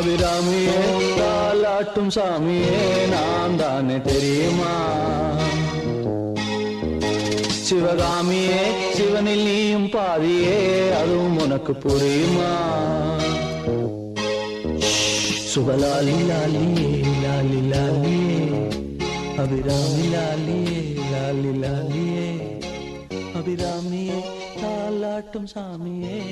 அபிராமியே தாலாட்டும் சாமியே நான் தானே தெரியுமா? சிவகாமியே சிவனில் நீயும் பாதியே அதுவும் உனக்கு புரியுமா? சுபலாலி லாலியே லாலி லாலியே அபிராமி லாலியே லாலி லாலியே அபிராமியே தாலாட்டும் சாமியே